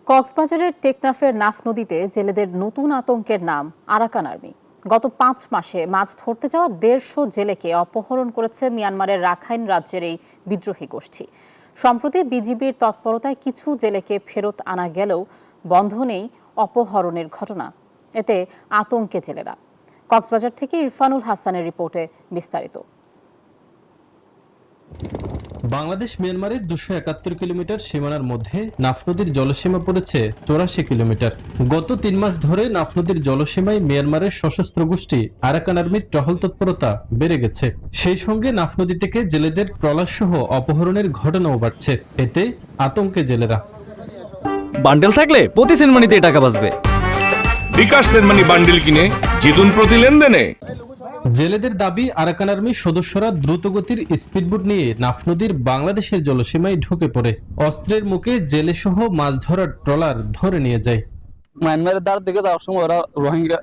কক্সবাজারের টেকনাফের নাফ নদীতে জেলেদের নতুন আতঙ্কের নাম আরাকান আর্মি। গত 5 মাসে মাছ ধরতে যাওয়া 150 জেলেকে অপহরণ করেছে মিয়ানমারের রাখাইন রাজ্যের এই বিদ্রোহী গোষ্ঠী। সম্প্রতি বিজিবির তৎপরতায় কিছু জেলেকে ফেরত আনা গেলেও বন্ধ নেই অপহরণের ঘটনা। এতে আতঙ্কে জেলেরা। কক্সবাজার থেকে ইরফানুল হাসানের রিপোর্টে বিস্তারিত। বাংলাদেশ মিয়ানমারের 271 কিলোমিটার সীমানার মধ্যে নাফ নদীর জলসীমা পড়েছে 84 কিলোমিটার। গত 3 মাস ধরে নাফ নদীর জলসীমায় মিয়ানমারের সশস্ত্র গোষ্ঠী আরাকান আর্মির টহল তৎপরতা বেড়ে গেছে। সেই সঙ্গে নাফ নদী থেকে জেলেদের ট্রলারসহ অপহরণের ঘটনাও বাড়ছে। এতে আতঙ্কে জেলেরা। বান্ডেল থাকলে প্রতি সেনমানিতে টাকা বাঁচবে। বিকাশ সেনমানি বান্ডেল কিনে জিতুন প্রতি লেনদেনে। জেলেদের দাবি, আরাকান আর্মির সদস্যরা দ্রুতগতির স্পিডবোট নিয়ে নাফ নদীর বাংলাদেশের জলসীমায় ঢুকে পড়ে অস্ত্রের মুখে জেলে সহ মাছ ধরার ট্রলার ধরে নিয়ে যায়। মায়ানমারের দ্বার দিকে যাওয়ার সময় ওরা রোহিঙ্গা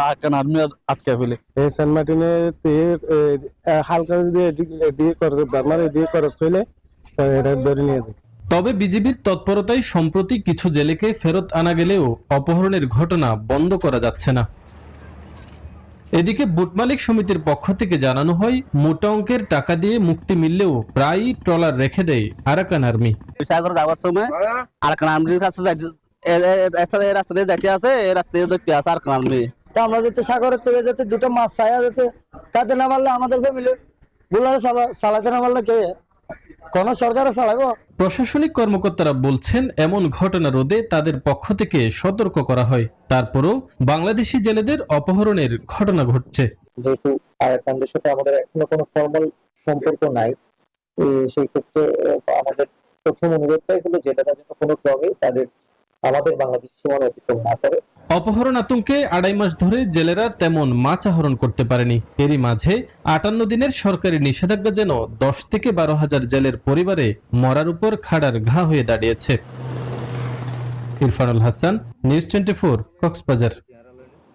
আরাকান আর্মি আটকে ফেলে। এই সেন্ট মার্টিনে হালকা দিয়ে খরচ করলে এটা ধরে নিয়ে যায়। তবে বিজিবির তৎপরতায় সম্প্রতি কিছু জেলেকে ফেরত আনা গেলেও অপহরণের ঘটনা বন্ধ করা যাচ্ছে না। এদিকে বুট মালিক সমিতির পক্ষ থেকে জানানো হয়, মোটা অঙ্কের টাকা দিয়ে মুক্তি মিললেও প্রায়ই ট্রলার রেখে দেয় আরাকান আর্মি। সাগর যাওয়ার সময় আরাকান আর্মির কাছে রাস্তা দিয়ে যাইতে আছে, এই রাস্তা দিয়ে দেখতে আছে আরাকান আর্মি। আমরা যাতে সাগরের থেকে যাতে দুটো মাছ ছায়া যাতে তাতে না পারলে আমাদেরকে মিলে বুলারে চালাতে না পারলে কে কোন সরকারও চালাবো। প্রশাসনিক কর্মকর্তারা বলছেন, এমন ঘটনা রোধে তাদের পক্ষ থেকে সতর্ক করা হয়। তারপরও বাংলাদেশি জেলেদের অপহরণের ঘটনা ঘটছে। যেহেতু আরাকানদের সাথে আমাদের এখনো কোনো ফর্মাল সম্পর্ক নাই, সেই ক্ষেত্রে আমাদের প্রথম অনুরোধটাই হলো জেলেরা যেন কোনো ক্রমে আমাদের বাংলাদেশ সীমানা অতিক্রম না করে। অপহরণ আতঙ্কে 2.5 মাস ধরে জেলেরা তেমন মাছ আহরণ করতে পারেনি। এরই মাঝে 58 দিনের সরকারি নিষেধাজ্ঞা যেন 10 থেকে 12 হাজার জেলের পরিবারে মরার উপর খাড়ার ঘা হয়ে দাঁড়িয়েছে। ইরফানুল হাসান, নিউজ 24, কক্সবাজার।